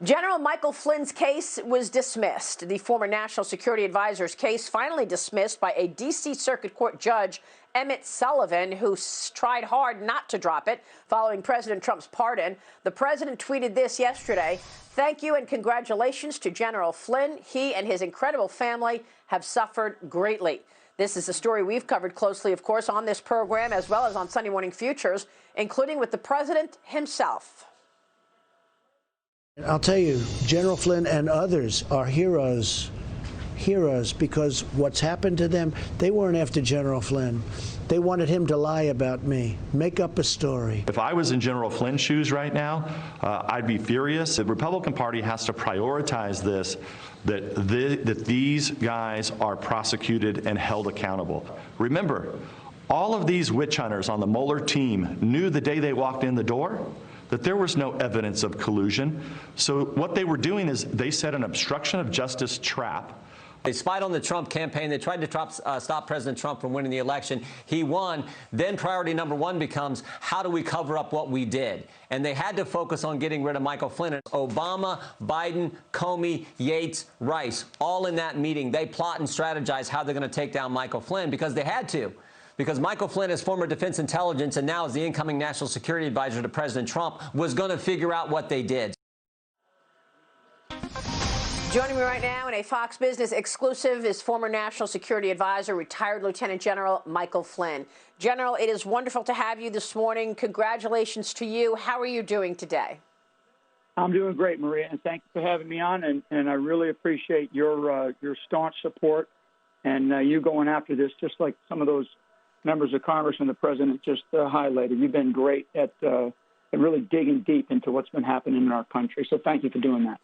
General Michael Flynn's case was dismissed. The former national security advisor's case finally dismissed by a D.C. Circuit Court judge, Emmett Sullivan, who tried hard not to drop it following President Trump's pardon. The president tweeted this yesterday: "Thank you and congratulations to General Flynn. He and his incredible family have suffered greatly." This is a story we've covered closely, of course, on this program, as well as on Sunday Morning Futures, including with the president himself. I'll tell you, General Flynn and others are heroes because what's happened to them, they weren't after General Flynn. They wanted him to lie about me, make up a story. If I was in General Flynn's shoes right now, I'd be furious. The Republican Party has to prioritize this, that these guys are prosecuted and held accountable. Remember, all of these witch hunters on the Mueller team knew the day they walked in the door that there was no evidence of collusion. So what they were doing is they set an obstruction of justice trap. They spied on the Trump campaign. They tried to stop President Trump from winning the election. He won. Then priority number one becomes, how do we cover up what we did? And they had to focus on getting rid of Michael Flynn. Obama, Biden, Comey, Yates, Rice, all in that meeting. They plot and strategize how they're going to take down Michael Flynn because they had to. Because Michael Flynn, as former defense intelligence and now as the incoming national security advisor to President Trump, was going to figure out what they did. Joining me right now in a Fox Business exclusive is former national security advisor, retired Lieutenant General Michael Flynn. General, it is wonderful to have you this morning. Congratulations to you. How are you doing today? I'm doing great, Maria, and thank you for having me on. And I really appreciate your staunch support and you going after this, just like some of those members of Congress and the president just highlighted. You've been great at really digging deep into what's been happening in our country. So thank you for doing that.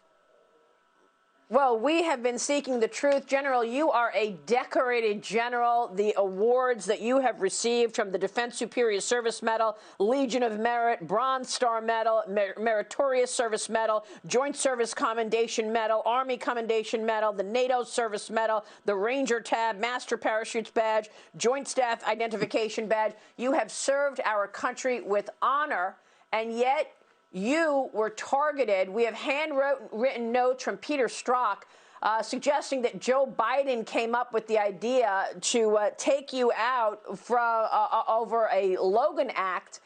Well, we have been seeking the truth. General, you are a decorated general. The awards that you have received from the Defense Superior Service Medal, Legion of Merit, Bronze Star Medal, Meritorious Service Medal, Joint Service Commendation Medal, Army Commendation Medal, the NATO Service Medal, the Ranger Tab, Master Parachutes Badge, Joint Staff Identification Badge. You have served our country with honor, and yet you were targeted. We have handwritten notes from Peter Strzok suggesting that Joe Biden came up with the idea to take you out over a Logan Act.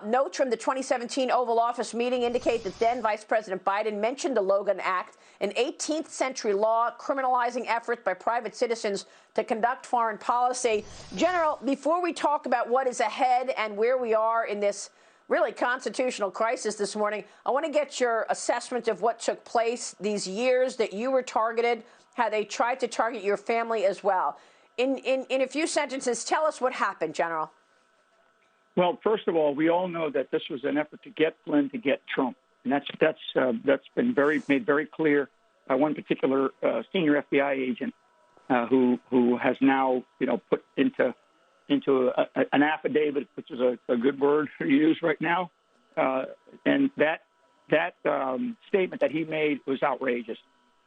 Notes from the 2017 Oval Office meeting indicate that then Vice President Biden mentioned the Logan Act, an 18th century law criminalizing efforts by private citizens to conduct foreign policy. General, before we talk about what is ahead and where we are in this really constitutional crisis this morning, I want to get your assessment of what took place these years that you were targeted, how they tried to target your family as well. In a few sentences, tell us what happened, General. Well, first of all, we all know that this was an effort to get Flynn to get Trump, and that's been made very clear by one particular senior FBI agent who has now put into an affidavit, which is a good word to use right now. And that statement that he made was outrageous.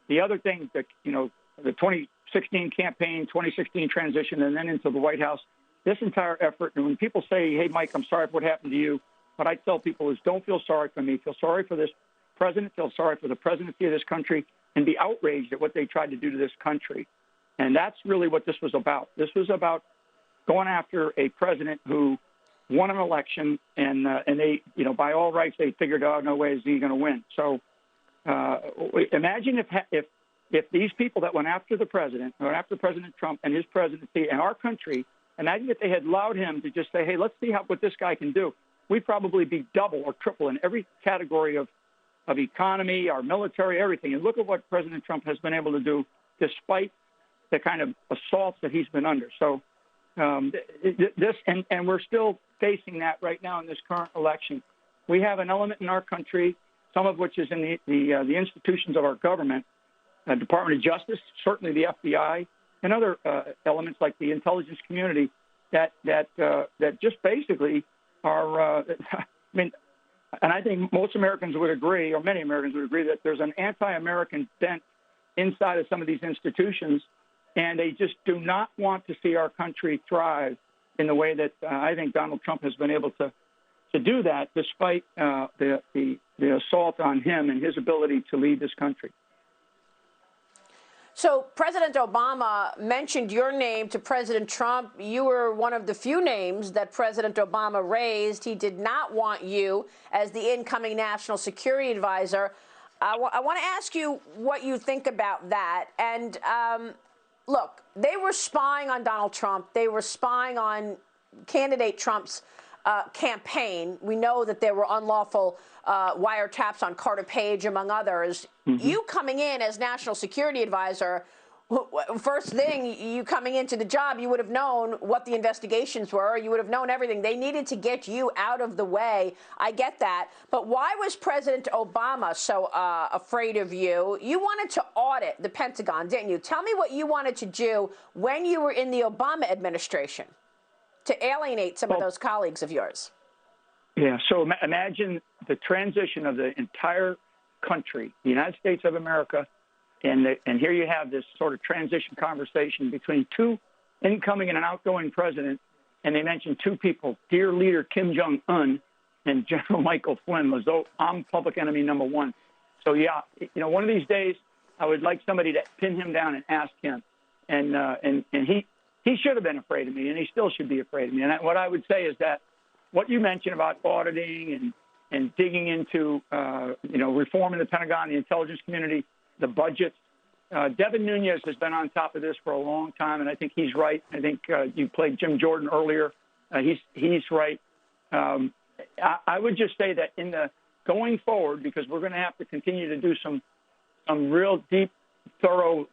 The other thing that, the 2016 campaign, 2016 transition, and then into the White House, this entire effort, and when people say, hey, Mike, I'm sorry for what happened to you, what I tell people is don't feel sorry for me. Feel sorry for this president, feel sorry for the presidency of this country, and be outraged at what they tried to do to this country. And that's really what this was about. This was about going after a president who won an election, and they, by all rights, they figured, oh, no way is he going to win. So imagine if these people that went after the president, or after President Trump and his presidency and our country, imagine if they had allowed him to just say, hey, let's see what this guy can do. We'd probably be double or triple in every category of economy, our military, everything. And look at what President Trump has been able to do despite the kind of assaults that he's been under. So and we're still facing that right now in this current election. We have an element in our country, some of which is in the institutions of our government, Department of Justice, certainly the FBI, and other elements like the intelligence community that just basically are. And I think most Americans would agree, or many Americans would agree, that there's an anti-American bent inside of some of these institutions. And they just do not want to see our country thrive in the way that I think Donald Trump has been able to to do that despite the assault on him and his ability to lead this country. So President Obama mentioned your name to President Trump. You were one of the few names that President Obama raised. He did not want you as the incoming national security advisor. I want to ask you what you think about that. And look, they were spying on Donald Trump. They were spying on candidate Trump's campaign. We know that there were unlawful wiretaps on Carter Page, among others. Mm-hmm. You coming in as national security advisor, first thing, you coming into the job, you would have known what the investigations were. You would have known everything. They needed to get you out of the way. I get that. But why was President Obama so afraid of you? You wanted to audit the Pentagon, didn't you? Tell me what you wanted to do when you were in the Obama administration to alienate some of those colleagues of yours. Yeah, so imagine the transition of the entire country, the United States of America, and here you have this sort of transition conversation between two incoming and an outgoing president, and they mentioned two people, dear leader Kim Jong-un and General Michael Flynn, as though I'm public enemy number one. So, yeah, one of these days I would like somebody to pin him down and ask him. And he should have been afraid of me, and he still should be afraid of me. And what I would say is that what you mentioned about auditing and digging into, reforming the Pentagon, the intelligence community, the budgets, Devin Nunes has been on top of this for a long time, and I think he's right. I think you played Jim Jordan earlier. He's right. I would just say that going forward, because we're going to have to continue to do some real deep, thorough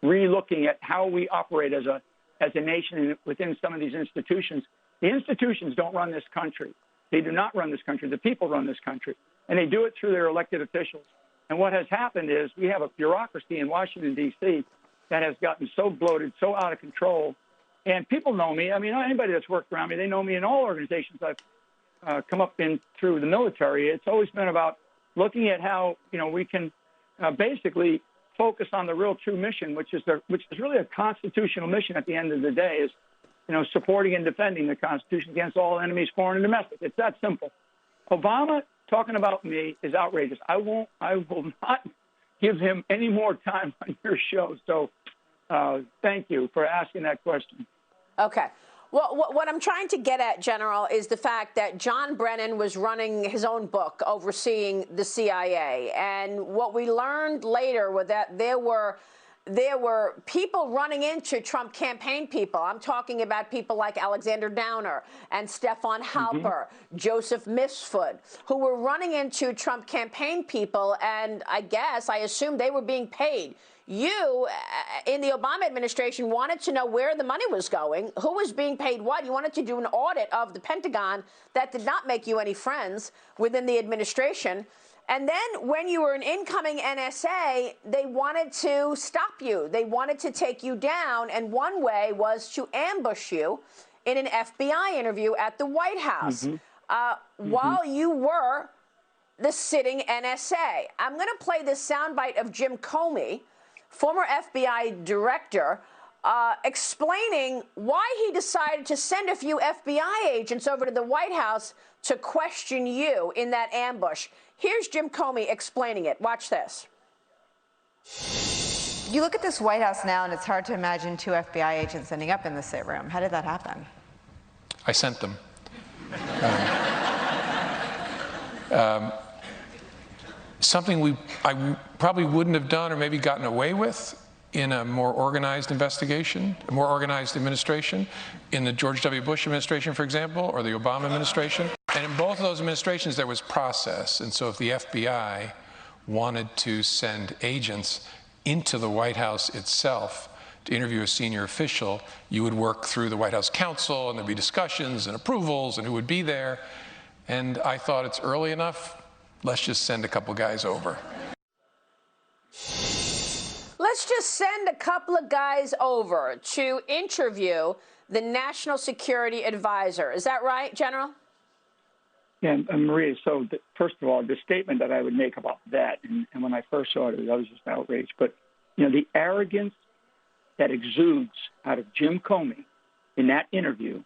re-looking at how we operate as a nation within some of these institutions. The institutions don't run this country. They do not run this country. The people run this country, and they do it through their elected officials. And what has happened is we have a bureaucracy in Washington, D.C. that has gotten so bloated, so out of control. And people know me. I mean, anybody that's worked around me, they know me in all organizations I've come up in through the military. It's always been about looking at how, we can basically focus on the real true mission, which is really a constitutional mission at the end of the day, is supporting and defending the Constitution against all enemies, foreign and domestic. It's that simple. Obama talking about me is outrageous. I will not give him any more time on your show. So thank you for asking that question. Okay. Well, what I'm trying to get at, General, is the fact that John Brennan was running his own book overseeing the CIA. And what we learned later was that there were people running into Trump campaign people. I'm talking about people like Alexander Downer and Stefan Halper, Joseph Misfoot, who were running into Trump campaign people, and I assume they were being paid. You, in the Obama administration, wanted to know where the money was going, who was being paid what. You wanted to do an audit of the Pentagon. That did not make you any friends within the administration. And then when you were an incoming NSA, they wanted to stop you. They wanted to take you down. And one way was to ambush you in an FBI interview at the White House while you were the sitting NSA. I'm going to play this soundbite of Jim Comey, former FBI director, explaining why he decided to send a few FBI agents over to the White House to question you in that ambush. Here's Jim Comey explaining it. Watch this. You look at this White House now, and it's hard to imagine two FBI agents ending up in the sit room. How did that happen? I sent them. Something I probably wouldn't have done or maybe gotten away with in a more organized investigation, a more organized administration, in the George W. Bush administration, for example, or the Obama administration. And in both of those administrations, there was process. And so if the FBI wanted to send agents into the White House itself to interview a senior official, you would work through the White House counsel, and there'd be discussions and approvals and who would be there. And I thought, it's early enough, let's just send a couple guys over. Let's just send a couple of guys over to interview the National Security Advisor. Is that right, General? Yeah, Maria, so first of all, the statement that I would make about that, and when I first saw it, I was just outraged. But, the arrogance that exudes out of Jim Comey in that interview,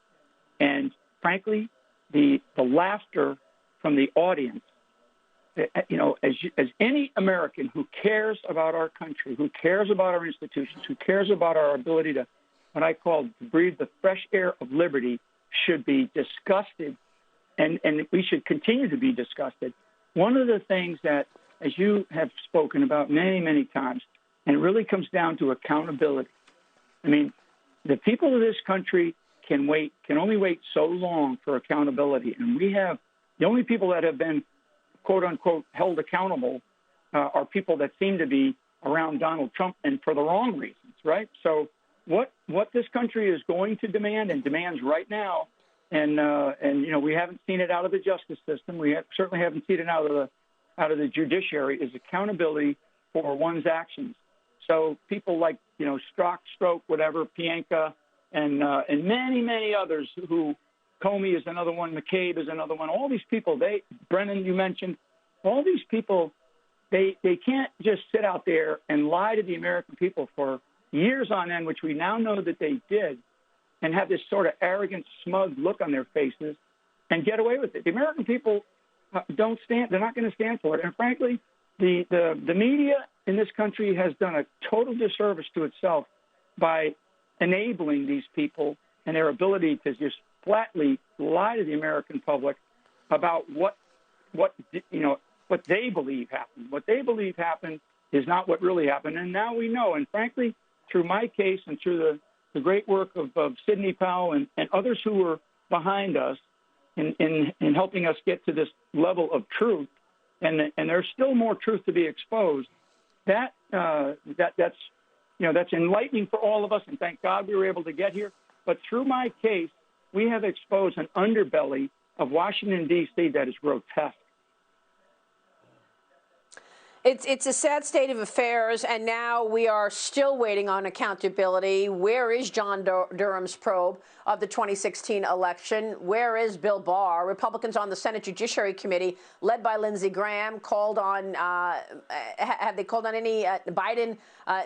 and frankly, the laughter from the audience. You know, as any American who cares about our country, who cares about our institutions, who cares about our ability to, what I call, to breathe the fresh air of liberty, should be disgusted, and we should continue to be disgusted. One of the things that, as you have spoken about many, many times, and it really comes down to accountability. I mean, the people of this country can only wait so long for accountability, and we have the only people that have been, quote unquote, held accountable are people that seem to be around Donald Trump, and for the wrong reasons, right? So what this country is going to demand, and demands right now, and you know, we haven't seen it out of the justice system. We certainly haven't seen it out of the judiciary, is accountability for one's actions. So people like, you know, Stroke, whatever, Pienka, and many, many others who, Comey is another one, McCabe is another one. All these people, Brennan, you mentioned, all these people, they can't just sit out there and lie to the American people for years on end, which we now know that they did, and have this sort of arrogant, smug look on their faces and get away with it. The American people don't stand, they're not going to stand for it. And frankly, the media in this country has done a total disservice to itself by enabling these people and their ability to just flatly lie to the American public about what they believe happened. What they believe happened is not what really happened. And now we know. And frankly, through my case and through the great work of Sidney Powell and others who were behind us in helping us get to this level of truth, and there's still more truth to be exposed, that's enlightening for all of us, and thank God we were able to get here. But through my case, we have exposed an underbelly of Washington, D.C. that is grotesque. It's a sad state of affairs, and now we are still waiting on accountability. Where is John Durham's probe of the 2016 election? Where is Bill Barr? Republicans on the Senate Judiciary Committee, led by Lindsey Graham, called on, have they called on any Biden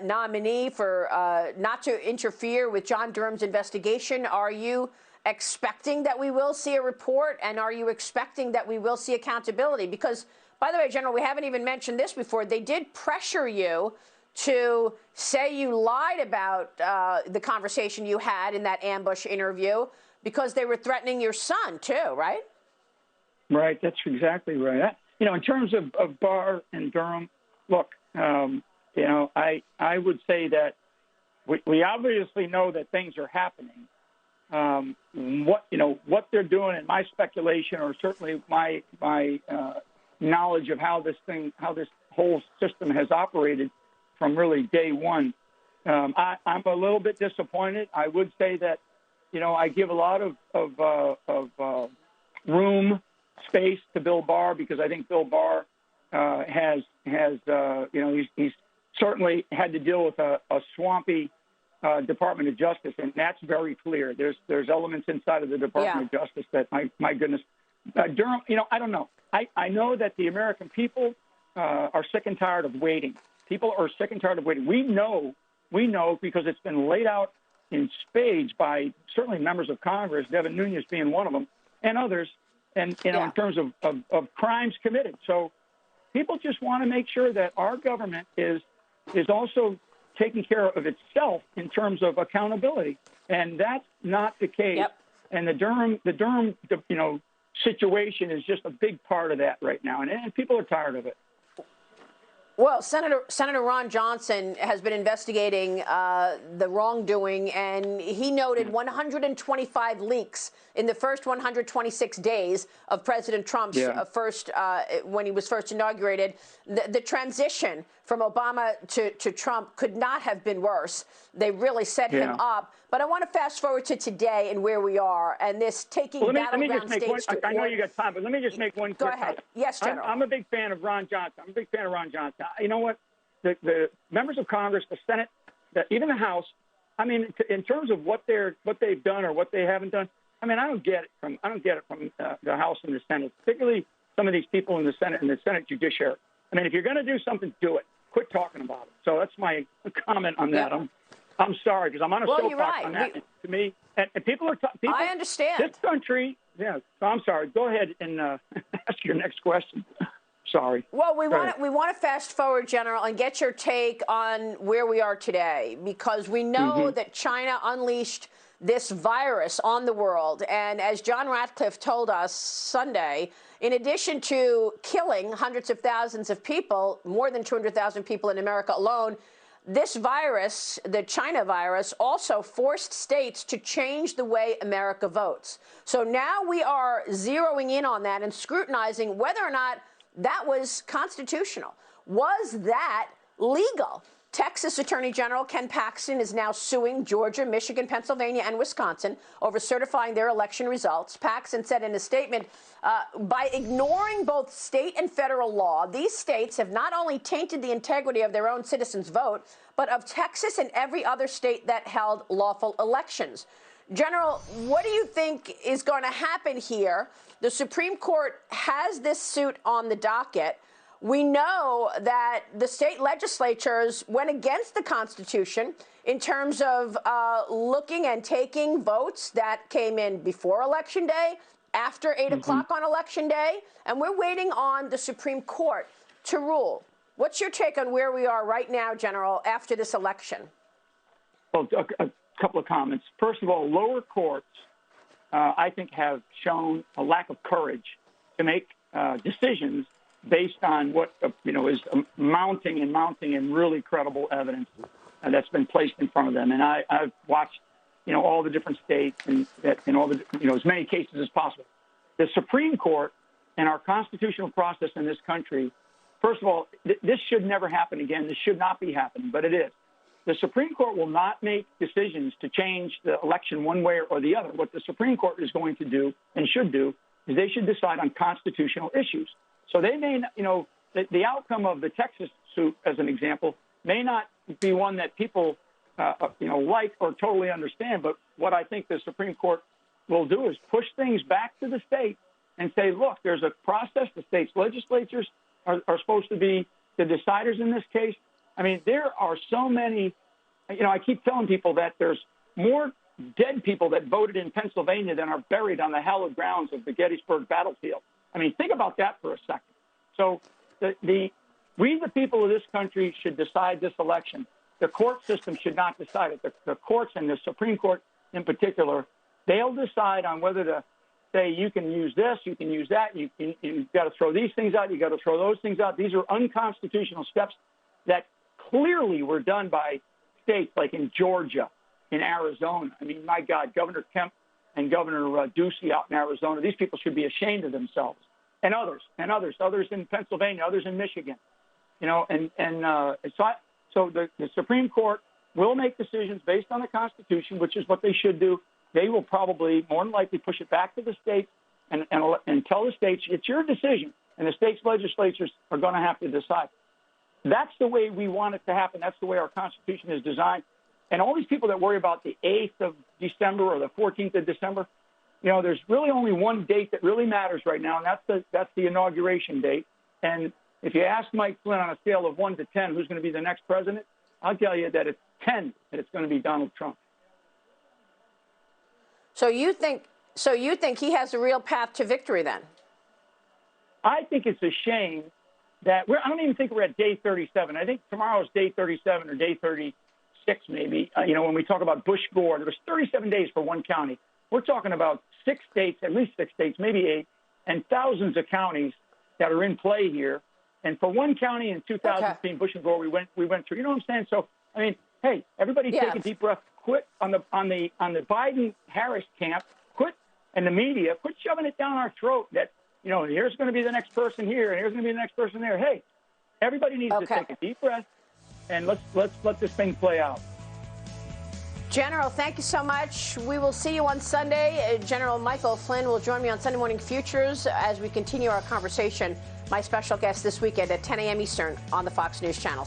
nominee for not to interfere with John Durham's investigation? Are you expecting that we will see a report, and are you expecting that we will see accountability? Because, by the way, General, we haven't even mentioned this before. They did pressure you to say you lied about the conversation you had in that ambush interview because they were threatening your son, too, right? Right. That's exactly right. You know, in terms of Barr and Durham, look, you know, I would say that we obviously know that things are happening. What they're doing, and my speculation, or certainly my knowledge of how this whole system has operated from really day one, I'm a little bit disappointed. I would say that, you know, I give a lot of space to Bill Barr, because I think Bill Barr has he's certainly had to deal with a swampy Department of Justice, and that's very clear. There's elements inside of the Department of Justice that, my goodness, Durham, you know, I don't know. I know that the American people are sick and tired of waiting. People are sick and tired of waiting. We know because it's been laid out in spades by certainly members of Congress, Devin Nunes being one of them, and others, and in terms of crimes committed. So people just want to make sure that our government is also taking care of itself in terms of accountability, and that's not the case. Yep. And the Durham, you know, situation is just a big part of that right now, and people are tired of it. Well, Senator Ron Johnson has been investigating the wrongdoing, and he noted 125 leaks in the first 126 days of President Trump's when he was first inaugurated. The transition from Obama to Trump could not have been worse. They really set him up. But I want to fast forward to today and where we are, and this taking battleground states to court. I know you got time, but let me just make one quick comment. Go ahead. Yes, General. I'm a big fan of Ron Johnson. You know what? The members of Congress, the Senate, even the House, I mean, in terms of what they've done or what they haven't done, I mean, I don't get it from the House and the Senate, particularly some of these people in the Senate and the Senate Judiciary. I mean, if you're going to do something, do it. Quit talking about it. So that's my comment on that. I'm sorry, because I'm on a soapbox on that. To me, and people are. I understand. Yeah. So I'm sorry. Go ahead and ask your next question. Sorry. Well, we want to fast forward, General, and get your take on where we are today, because we know that China unleashed this virus on the world. And as John Ratcliffe told us Sunday, in addition to killing hundreds of thousands of people, more than 200,000 people in America alone, this virus, the China virus, also forced states to change the way America votes. So now we are zeroing in on that and scrutinizing whether or not that was constitutional. Was that legal? Texas Attorney General Ken Paxton is now suing Georgia, Michigan, Pennsylvania, and Wisconsin over certifying their election results. Paxton said in a statement, by ignoring both state and federal law, these states have not only tainted the integrity of their own citizens' vote, but of Texas and every other state that held lawful elections. General, what do you think is going to happen here? The Supreme Court has this suit on the docket. We know that the state legislatures went against the Constitution in terms of looking and taking votes that came in before Election Day, after 8 o'clock on Election Day, and we're waiting on the Supreme Court to rule. What's your take on where we are right now, General, after this election? Well, a couple of comments. First of all, lower courts, I think, have shown a lack of courage to make decisions based on what is mounting and really credible evidence that's been placed in front of them. And I've watched all the different states and all the as many cases as possible. The Supreme Court and our constitutional process in this country. First of all, this should never happen again. This should not be happening, but it is. The Supreme Court will not make decisions to change the election one way or the other. What the Supreme Court is going to do and should do is they should decide on constitutional issues. So they may, the outcome of the Texas suit, as an example, may not be one that people, like or totally understand. But what I think the Supreme Court will do is push things back to the states and say, look, there's a process. The states' legislatures are supposed to be the deciders in this case. I mean, there are so many, I keep telling people that there's more dead people that voted in Pennsylvania than are buried on the hallowed grounds of the Gettysburg battlefield. I mean, think about that for a second. So we, the people of this country, should decide this election. The court system should not decide it. The courts, and the Supreme Court in particular, they'll decide on whether to say you can use this, you can use that, you've got to throw these things out, you've got to throw those things out. These are unconstitutional steps that clearly were done by states like in Georgia, in Arizona. I mean, my God, Governor Kemp and Governor Ducey out in Arizona, these people should be ashamed of themselves. And others in Pennsylvania, others in Michigan. So the Supreme Court will make decisions based on the Constitution, which is what they should do. They will probably more than likely push it back to the states and tell the states, it's your decision, and the states' legislatures are going to have to decide. That's the way we want it to happen. That's the way our Constitution is designed. And all these people that worry about the 8th of December or the 14th of December, there's really only one date that really matters right now, and that's the inauguration date. And if you ask Mike Flynn on a scale of 1 to 10 who's going to be the next president, I'll tell you that it's 10, that it's going to be Donald Trump. So you think he has a real path to victory then? I think it's a shame that I don't even think we're at day 37. I think tomorrow is day 37 or day 36 maybe. When we talk about Bush Gore, there was 37 days for one county. We're talking about 6 states, at least 6 states, maybe 8, and thousands of counties that are in play here. And for one county in 2015, Bush and Gore, we went through. You know what I'm saying? So I mean, hey, everybody take a deep breath. Quit on the Biden-Harris camp. Quit, and the media, quit shoving it down our throat that here's going to be the next person here and here's going to be the next person there. Hey, everybody needs to take a deep breath and let's let this thing play out. General, thank you so much. We will see you on Sunday. General Michael Flynn will join me on Sunday Morning Futures as we continue our conversation. My special guest this weekend at 10 a.m. Eastern on the Fox News Channel.